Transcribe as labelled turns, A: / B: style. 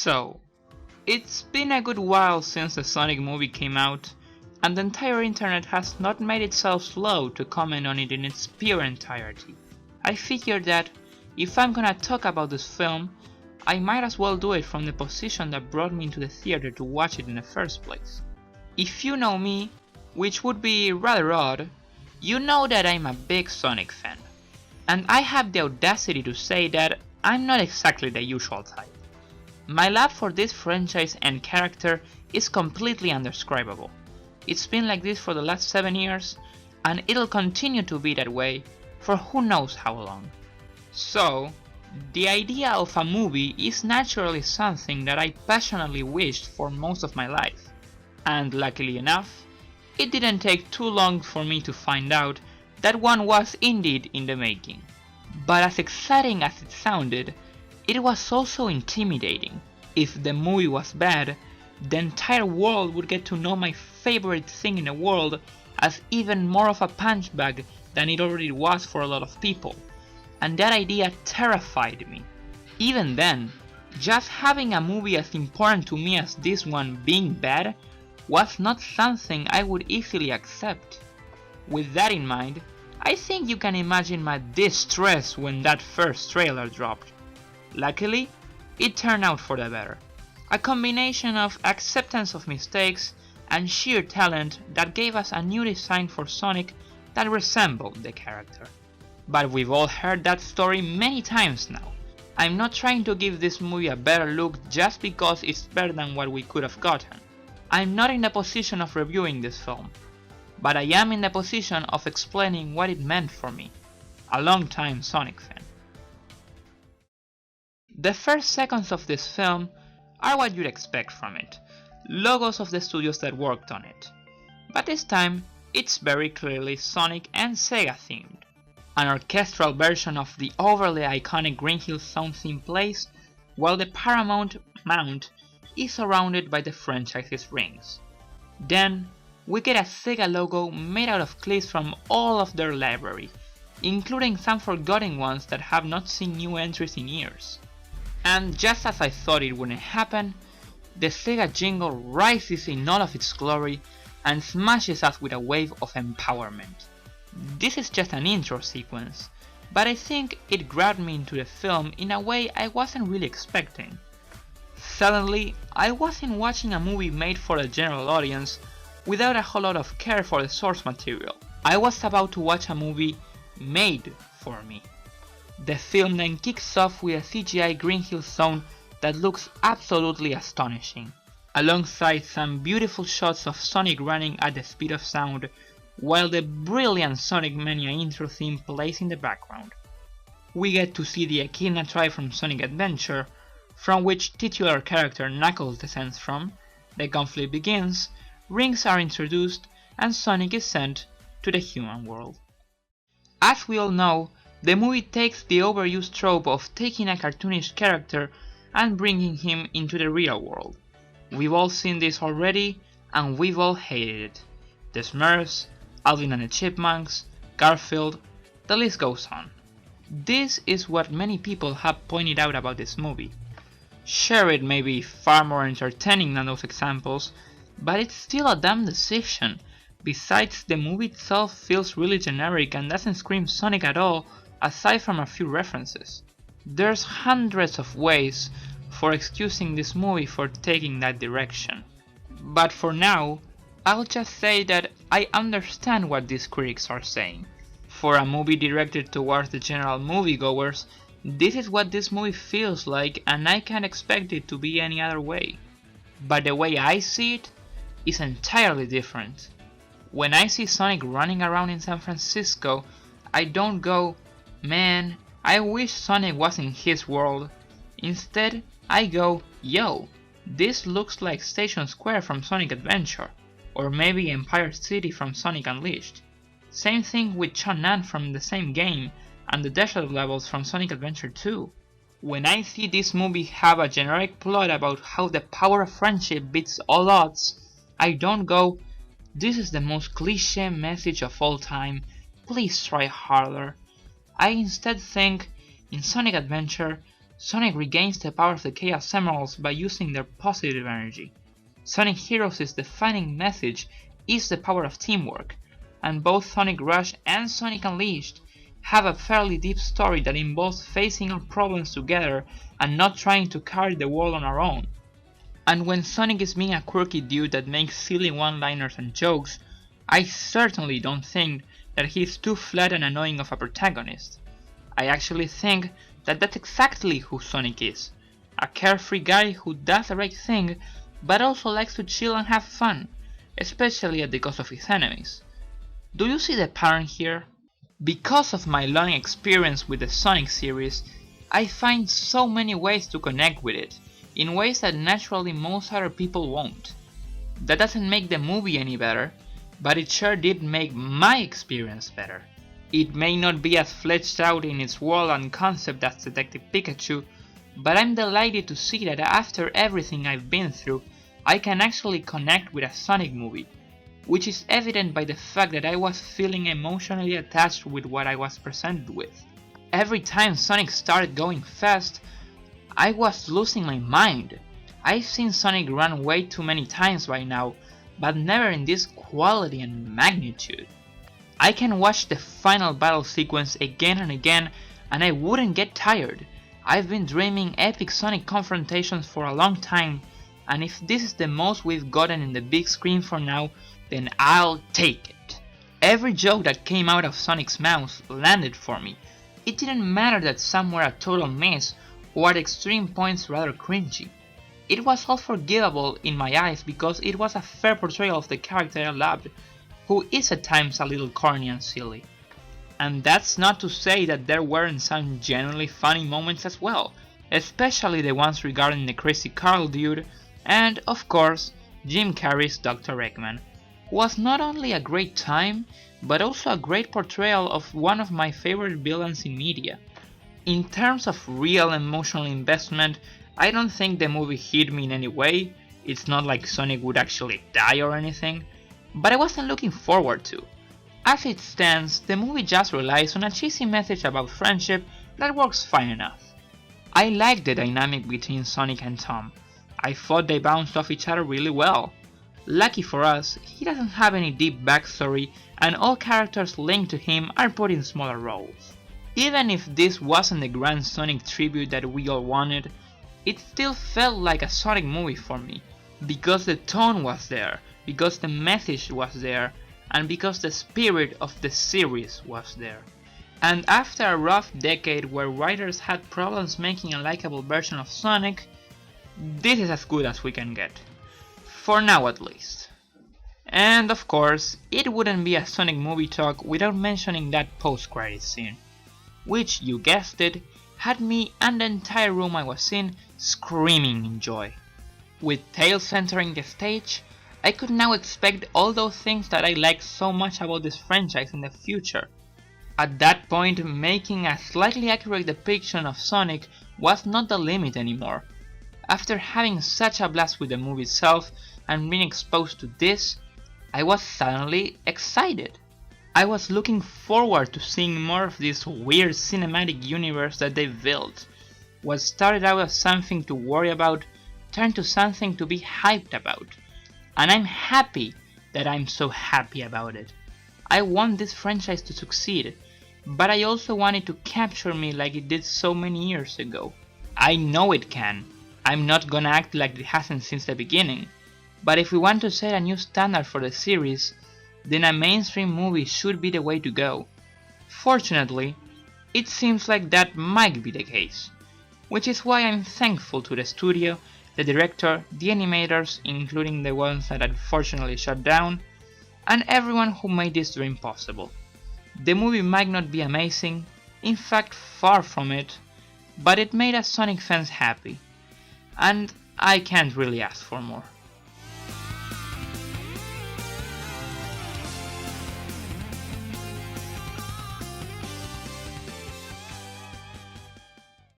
A: So, it's been a good while since the Sonic movie came out, and the entire internet has not made itself slow to comment on it in its pure entirety. I figured that if I'm gonna talk about this film, I might as well do it from the position that brought me into the theater to watch it in the first place. If you know me, which would be rather odd, you know that I'm a big Sonic fan. And I have the audacity to say that I'm not exactly the usual type. My love for this franchise and character is completely undescribable. It's been like this for the last 7 years, and it'll continue to be that way for who knows how long. So, the idea of a movie is naturally something that I passionately wished for most of my life. And luckily enough, it didn't take too long for me to find out that one was indeed in the making. But as exciting as it sounded, it was also intimidating. If the movie was bad, the entire world would get to know my favorite thing in the world as even more of a punchbag than it already was for a lot of people. And that idea terrified me. Even then, just having a movie as important to me as this one being bad was not something I would easily accept. With that in mind, I think you can imagine my distress when that first trailer dropped. Luckily, it turned out for the better. A combination of acceptance of mistakes and sheer talent that gave us a new design for Sonic that resembled the character. But we've all heard that story many times now. I'm not trying to give this movie a better look just because it's better than what we could have gotten. I'm not in the position of reviewing this film, but I am in the position of explaining what it meant for me, a long-time Sonic fan. The first seconds of this film are what you'd expect from it, logos of the studios that worked on it. But this time, it's very clearly Sonic and Sega themed. An orchestral version of the overly iconic Green Hill Zone theme plays, while the Paramount mount is surrounded by the franchise's rings. Then, we get a Sega logo made out of clips from all of their library, including some forgotten ones that have not seen new entries in years. And just as I thought it wouldn't happen, the Sega jingle rises in all of its glory and smashes us with a wave of empowerment. This is just an intro sequence, but I think it grabbed me into the film in a way I wasn't really expecting. Suddenly, I wasn't watching a movie made for a general audience without a whole lot of care for the source material. I was about to watch a movie made for me. The film then kicks off with a CGI Green Hill Zone that looks absolutely astonishing, alongside some beautiful shots of Sonic running at the speed of sound, while the brilliant Sonic Mania intro theme plays in the background. We get to see the Echidna tribe from Sonic Adventure, from which titular character Knuckles descends from, the conflict begins, rings are introduced, and Sonic is sent to the human world. As we all know, the movie takes the overused trope of taking a cartoonish character and bringing him into the real world. We've all seen this already, and we've all hated it. The Smurfs, Alvin and the Chipmunks, Garfield, the list goes on. This is what many people have pointed out about this movie. Sure, it may be far more entertaining than those examples, but it's still a dumb decision. Besides, the movie itself feels really generic and doesn't scream Sonic at all, aside from a few references. There's hundreds of ways for excusing this movie for taking that direction. But for now, I'll just say that I understand what these critics are saying. For a movie directed towards the general moviegoers, this is what this movie feels like, and I can't expect it to be any other way. But the way I see it is entirely different. When I see Sonic running around in San Francisco, I don't go, man, I wish Sonic was in his world. Instead, I go, yo, this looks like Station Square from Sonic Adventure, or maybe Empire City from Sonic Unleashed. Same thing with Chang'an from the same game, and the desert levels from Sonic Adventure 2. When I see this movie have a generic plot about how the power of friendship beats all odds, I don't go, this is the most cliché message of all time, please try harder. I instead think, in Sonic Adventure, Sonic regains the power of the Chaos Emeralds by using their positive energy. Sonic Heroes' defining message is the power of teamwork, and both Sonic Rush and Sonic Unleashed have a fairly deep story that involves facing our problems together and not trying to carry the world on our own. And when Sonic is being a quirky dude that makes silly one-liners and jokes, I certainly don't think that he's too flat and annoying of a protagonist. I actually think that that's exactly who Sonic is. A carefree guy who does the right thing, but also likes to chill and have fun, especially at the cost of his enemies. Do you see the pattern here? Because of my long experience with the Sonic series, I find so many ways to connect with it, in ways that naturally most other people won't. That doesn't make the movie any better, but it sure did make my experience better. It may not be as fleshed out in its world and concept as Detective Pikachu, but I'm delighted to see that after everything I've been through, I can actually connect with a Sonic movie, which is evident by the fact that I was feeling emotionally attached with what I was presented with. Every time Sonic started going fast, I was losing my mind. I've seen Sonic run way too many times by now, but never in this quality and magnitude. I can watch the final battle sequence again and again and I wouldn't get tired. I've been dreaming epic Sonic confrontations for a long time, and if this is the most we've gotten in the big screen for now, then I'll take it. Every joke that came out of Sonic's mouth landed for me. It didn't matter that some were a total miss or at extreme points rather cringy. It was all forgivable in my eyes because it was a fair portrayal of the character I loved, who is at times a little corny and silly. And that's not to say that there weren't some genuinely funny moments as well, especially the ones regarding the crazy Carl dude, and of course, Jim Carrey's Dr. Eggman, who was not only a great time, but also a great portrayal of one of my favorite villains in media. In terms of real emotional investment, I don't think the movie hit me in any way. It's not like Sonic would actually die or anything, but I wasn't looking forward to. As it stands, the movie just relies on a cheesy message about friendship that works fine enough. I like the dynamic between Sonic and Tom. I thought they bounced off each other really well. Lucky for us, he doesn't have any deep backstory and all characters linked to him are put in smaller roles. Even if this wasn't the grand Sonic tribute that we all wanted, it still felt like a Sonic movie for me, because the tone was there, because the message was there, and because the spirit of the series was there. And after a rough decade where writers had problems making a likable version of Sonic, this is as good as we can get. For now at least. And of course, it wouldn't be a Sonic movie talk without mentioning that post-credits scene, which, you guessed it, had me and the entire room I was in screaming in joy. With Tails entering the stage, I could now expect all those things that I liked so much about this franchise in the future. At that point, making a slightly accurate depiction of Sonic was not the limit anymore. After having such a blast with the movie itself and being exposed to this, I was suddenly excited. I was looking forward to seeing more of this weird cinematic universe that they built. What started out as something to worry about turned to something to be hyped about. And I'm happy that I'm so happy about it. I want this franchise to succeed, but I also want it to capture me like it did so many years ago. I know it can. I'm not gonna act like it hasn't since the beginning. But if we want to set a new standard for the series, then a mainstream movie should be the way to go. Fortunately, it seems like that might be the case, which is why I'm thankful to the studio, the director, the animators, including the ones that unfortunately shut down, and everyone who made this dream possible. The movie might not be amazing, in fact far from it, but it made us Sonic fans happy, and I can't really ask for more.